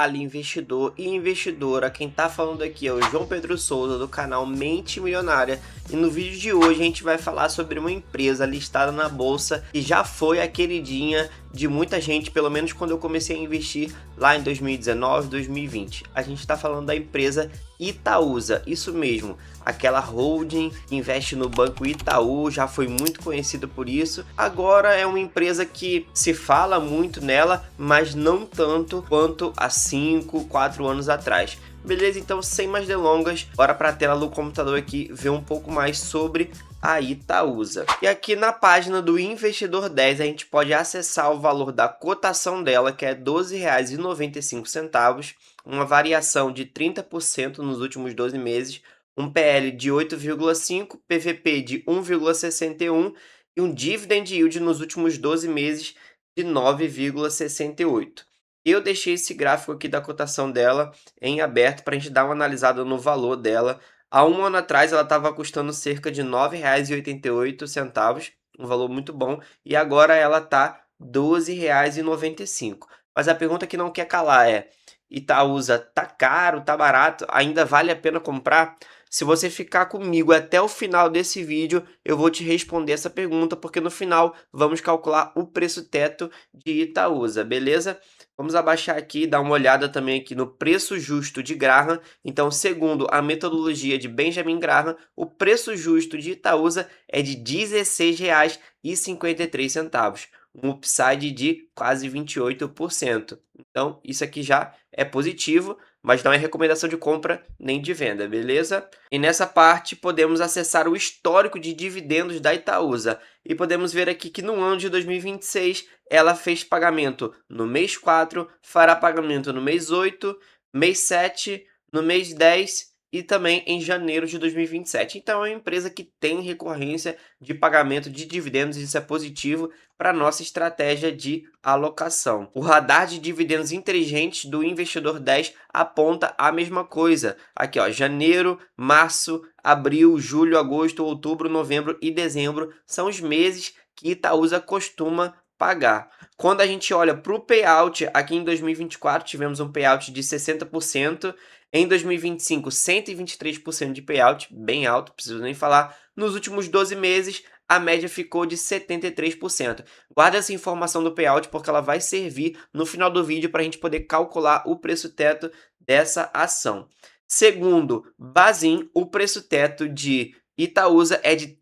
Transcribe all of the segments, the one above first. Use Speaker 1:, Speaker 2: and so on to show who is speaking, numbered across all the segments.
Speaker 1: Fala investidor e investidora, quem tá falando aqui é o João Pedro Souza do canal Mente Milionária e no vídeo de hoje a gente vai falar sobre uma empresa listada na bolsa que já foi a queridinha de muita gente, pelo menos quando eu comecei a investir lá em 2019, 2020. A gente tá falando da empresa Itaúsa, isso mesmo, aquela holding que investe no Banco Itaú, já foi muito conhecida por isso. Agora é uma empresa que se fala muito nela, mas não tanto quanto há 5, 4 anos atrás. Beleza? Então, sem mais delongas, bora para a tela do computador aqui ver um pouco mais sobre a Itaúsa. E aqui na página do Investidor 10 a gente pode acessar o valor da cotação dela, que é R$ 12,95, uma variação de 30% nos últimos 12 meses, um PL de 8,5, PVP de 1,61 e um dividend yield nos últimos 12 meses de 9,68. Eu deixei esse gráfico aqui da cotação dela em aberto para a gente dar uma analisada no valor dela. Há um ano atrás ela estava custando cerca de R$ 9,88, um valor muito bom, e agora ela está R$ 12,95. Mas a pergunta que não quer calar é: Itaúsa tá caro, tá barato, ainda vale a pena comprar? Se você ficar comigo até o final desse vídeo, eu vou te responder essa pergunta, porque no final vamos calcular o preço teto de Itaúsa, beleza? Vamos abaixar aqui e dar uma olhada também aqui no preço justo de Graham. Então, segundo a metodologia de Benjamin Graham, o preço justo de Itaúsa é de R$ 16,53, um upside de quase 28%. Então, isso aqui já é positivo, mas não é recomendação de compra nem de venda, beleza? E nessa parte podemos acessar o histórico de dividendos da Itaúsa e podemos ver aqui que no ano de 2026 ela fez pagamento no mês 4, fará pagamento no mês 8, mês 7, no mês 10 e também em janeiro de 2027. Então é uma empresa que tem recorrência de pagamento de dividendos e isso é positivo para nossa estratégia de alocação. O radar de dividendos inteligentes do Investidor 10 aponta a mesma coisa. Aqui, ó, janeiro, março, abril, julho, agosto, outubro, novembro e dezembro são os meses que Itaúsa costuma pagar. Quando a gente olha para o payout, aqui em 2024 tivemos um payout de 60%, em 2025 123% de payout, bem alto, preciso nem falar. Nos últimos 12 meses, a média ficou de 73%. Guarda essa informação do payout porque ela vai servir no final do vídeo para a gente poder calcular o preço teto dessa ação. Segundo Bazin, o preço teto de Itaúsa é de R$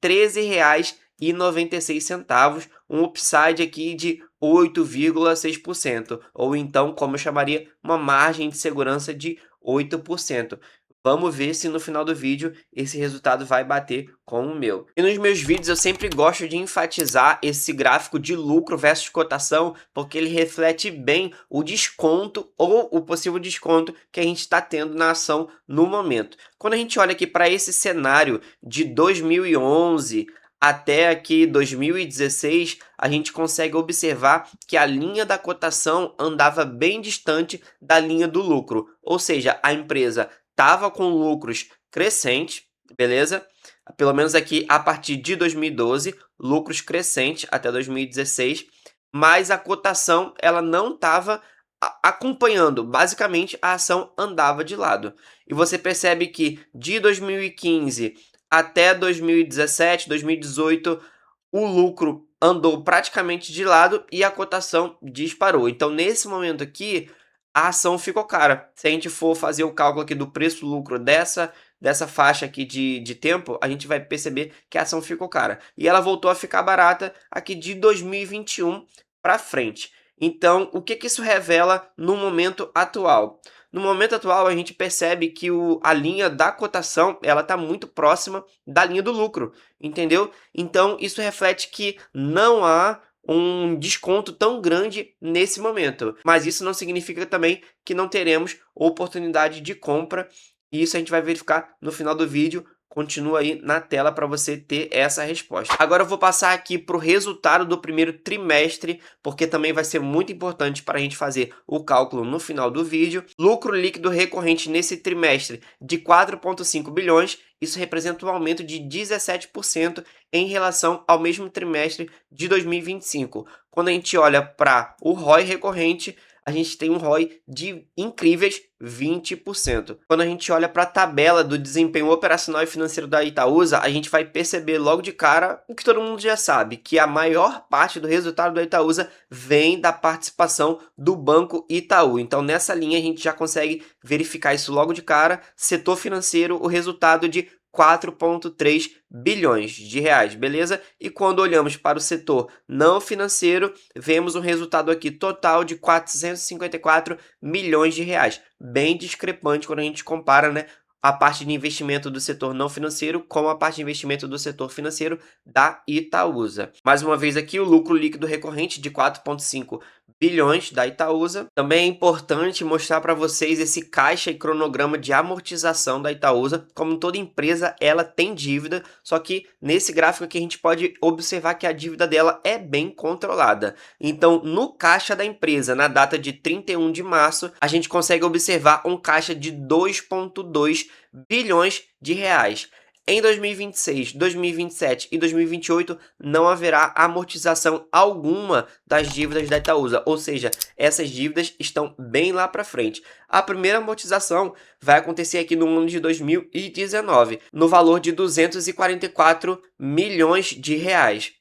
Speaker 1: 13,96, um upside aqui de 8,6%, ou então, como eu chamaria, uma margem de segurança de 8%. Vamos ver se no final do vídeo esse resultado vai bater com o meu. E nos meus vídeos eu sempre gosto de enfatizar esse gráfico de lucro versus cotação, porque ele reflete bem o desconto ou o possível desconto que a gente está tendo na ação no momento. Quando a gente olha aqui para esse cenário de 2011 até aqui 2016, a gente consegue observar que a linha da cotação andava bem distante da linha do lucro, ou seja, a empresa estava com lucros crescentes, beleza? Pelo menos aqui a partir de 2012, lucros crescentes até 2016, mas a cotação ela não estava acompanhando, basicamente a ação andava de lado. E você percebe que de 2015 até 2017, 2018, o lucro andou praticamente de lado e a cotação disparou. Então, nesse momento aqui, a ação ficou cara. Se a gente for fazer o cálculo aqui do preço-lucro dessa faixa aqui de tempo, a gente vai perceber que a ação ficou cara. E ela voltou a ficar barata aqui de 2021 para frente. Então, o que isso revela no momento atual? No momento atual, a gente percebe que a linha da cotação ela está muito próxima da linha do lucro, entendeu? Então, isso reflete que não há um desconto tão grande nesse momento. Mas isso não significa também que não teremos oportunidade de compra. E isso a gente vai verificar no final do vídeo. Continua aí na tela para você ter essa resposta. Agora eu vou passar aqui para o resultado do primeiro trimestre, porque também vai ser muito importante para a gente fazer o cálculo no final do vídeo. Lucro líquido recorrente nesse trimestre de 4,5 bilhões, isso representa um aumento de 17% em relação ao mesmo trimestre de 2025. Quando a gente olha para o ROI recorrente, a gente tem um ROI de incríveis 20%. Quando a gente olha para a tabela do desempenho operacional e financeiro da Itaúsa, a gente vai perceber logo de cara o que todo mundo já sabe, que a maior parte do resultado da Itaúsa vem da participação do Banco Itaú. Então, nessa linha, a gente já consegue verificar isso logo de cara. Setor financeiro, o resultado de 4,3 bilhões de reais, beleza? E quando olhamos para o setor não financeiro, vemos um resultado aqui total de 454 milhões de reais. Bem discrepante quando a gente compara, né, a parte de investimento do setor não financeiro com a parte de investimento do setor financeiro da Itaúsa. Mais uma vez aqui, o lucro líquido recorrente de 4,5 bilhões da Itaúsa. Também é importante mostrar para vocês esse caixa e cronograma de amortização da Itaúsa. Como toda empresa, ela tem dívida, só que nesse gráfico aqui a gente pode observar que a dívida dela é bem controlada. Então, no caixa da empresa, na data de 31 de março, a gente consegue observar um caixa de 2,2 bilhões de reais. Em 2026, 2027 e 2028 não haverá amortização alguma das dívidas da Itaúsa, ou seja, essas dívidas estão bem lá para frente. A primeira amortização vai acontecer aqui no ano de 2019, no valor de 244 milhões de reais.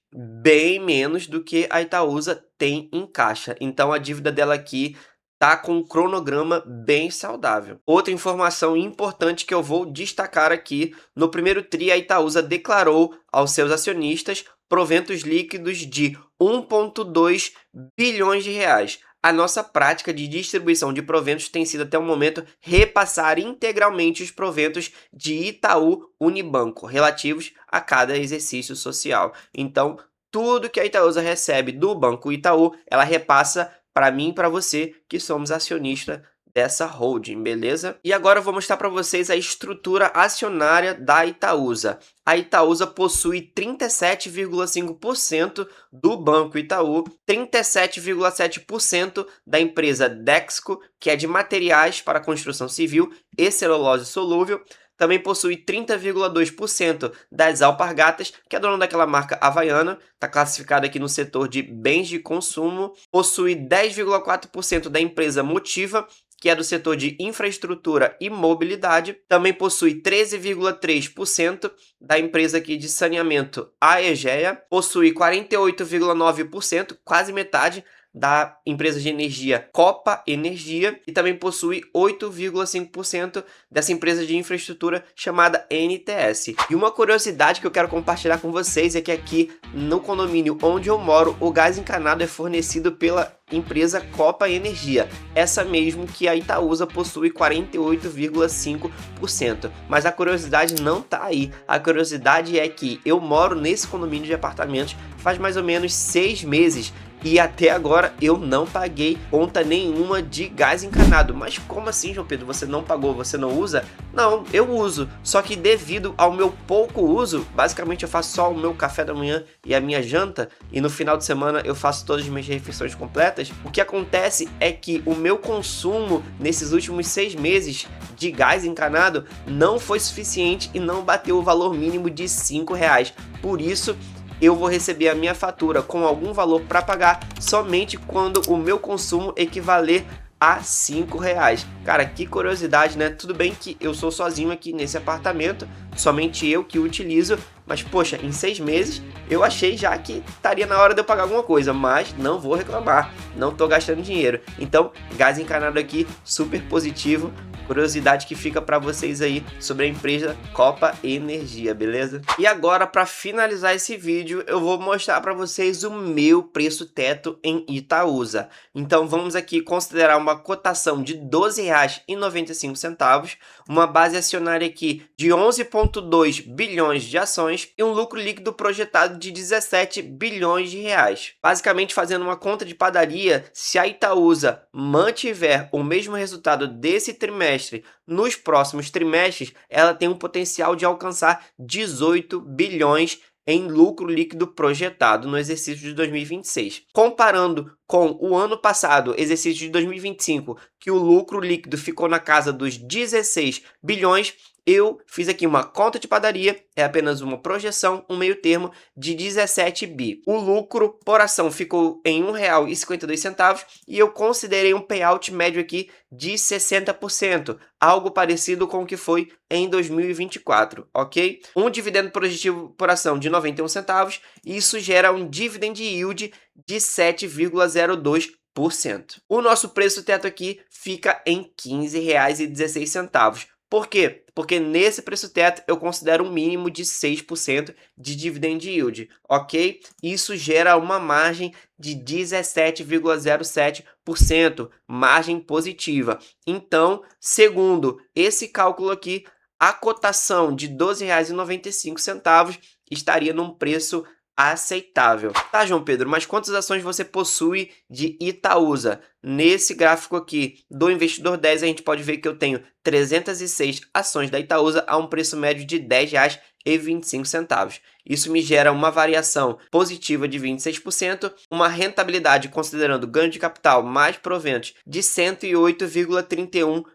Speaker 1: Bem menos do que a Itaúsa tem em caixa. Então a dívida dela aqui tá com um cronograma bem saudável. Outra informação importante que eu vou destacar aqui, no primeiro TRI a Itaúsa declarou aos seus acionistas proventos líquidos de 1,2 bilhões de reais. A nossa prática de distribuição de proventos tem sido até o momento repassar integralmente os proventos de Itaú Unibanco relativos a cada exercício social. Então, tudo que a Itaúsa recebe do Banco Itaú, ela repassa para mim e para você que somos acionista dessa holding, beleza? E agora eu vou mostrar para vocês a estrutura acionária da Itaúsa. A Itaúsa possui 37,5% do Banco Itaú, 37,7% da empresa Dexco, que é de materiais para construção civil e celulose solúvel. Também possui 30,2% das Alpargatas, que é dona daquela marca havaiana, está classificada aqui no setor de bens de consumo. Possui 10,4% da empresa Motiva, que é do setor de infraestrutura e mobilidade. Também possui 13,3% da empresa aqui de saneamento Aegea. Possui 48,9%, quase metade, da empresa de energia Copa Energia, e também possui 8,5% dessa empresa de infraestrutura chamada NTS. E uma curiosidade que eu quero compartilhar com vocês é que aqui no condomínio onde eu moro, o gás encanado é fornecido pela empresa Copa Energia, essa mesmo que a Itaúsa possui 48,5%. Mas a curiosidade não tá aí. A curiosidade é que eu moro nesse condomínio de apartamentos faz mais ou menos 6 meses e até agora eu não paguei conta nenhuma de gás encanado. Mas como assim, João Pedro? Você não pagou, você não usa? Não, eu uso, só que devido ao meu pouco uso, basicamente eu faço só o meu café da manhã e a minha janta, e no final de semana eu faço todas as minhas refeições completas. O que acontece é que o meu consumo nesses últimos 6 meses de gás encanado não foi suficiente e não bateu o valor mínimo de R$5. Por isso, eu vou receber a minha fatura com algum valor para pagar somente quando o meu consumo equivaler a R$5. Cara, que curiosidade, né? Tudo bem que eu sou sozinho aqui nesse apartamento, somente eu que utilizo, mas poxa, em 6 meses eu achei já que estaria na hora de eu pagar alguma coisa, mas não vou reclamar, não tô gastando dinheiro. Então, gás encanado aqui, super positivo. Curiosidade que fica para vocês aí sobre a empresa Copa Energia, beleza? E agora, para finalizar esse vídeo, eu vou mostrar para vocês o meu preço teto em Itaúsa. Então vamos aqui considerar uma cotação de R$12,95, uma base acionária aqui de 11,2 bilhões de ações e um lucro líquido projetado de 17 bilhões de reais. Basicamente, fazendo uma conta de padaria, se a Itaúsa mantiver o mesmo resultado desse trimestre nos próximos trimestres, ela tem um potencial de alcançar 18 bilhões em lucro líquido projetado no exercício de 2026. Comparando com o ano passado, exercício de 2025, que o lucro líquido ficou na casa dos 16 bilhões, eu fiz aqui uma conta de padaria, é apenas uma projeção, um meio termo de 17 bi. O lucro por ação ficou em R$ 1,52 e eu considerei um payout médio aqui de 60%, algo parecido com o que foi em 2024, ok? Um dividendo positivo por ação de 91 centavos, isso gera um dividend yield de 7,02%. O nosso preço teto aqui fica em R$ 15,16. Por quê? Porque nesse preço teto eu considero um mínimo de 6% de dividend yield, ok? Isso gera uma margem de 17,07%, margem positiva. Então, segundo esse cálculo aqui, a cotação de R$ 12,95 estaria num preço aceitável. Tá, João Pedro, mas quantas ações você possui de Itaúsa? Nesse gráfico aqui do Investidor 10, a gente pode ver que eu tenho 306 ações da Itaúsa a um preço médio de R$ 10,25. Isso me gera uma variação positiva de 26%, uma rentabilidade considerando ganho de capital mais proventos de 108,31%.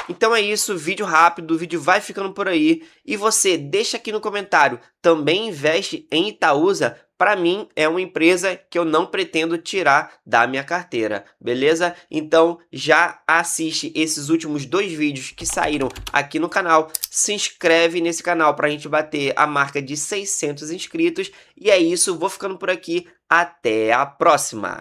Speaker 1: Então é isso, vídeo rápido, o vídeo vai ficando por aí. E você deixa aqui no comentário, também investe em Itaúsa? Para mim é uma empresa que eu não pretendo tirar da minha carteira, beleza? Então já assiste esses últimos 2 vídeos que saíram aqui no canal, se inscreve nesse canal para a gente bater a marca de 600 inscritos. E é isso, vou ficando por aqui, até a próxima!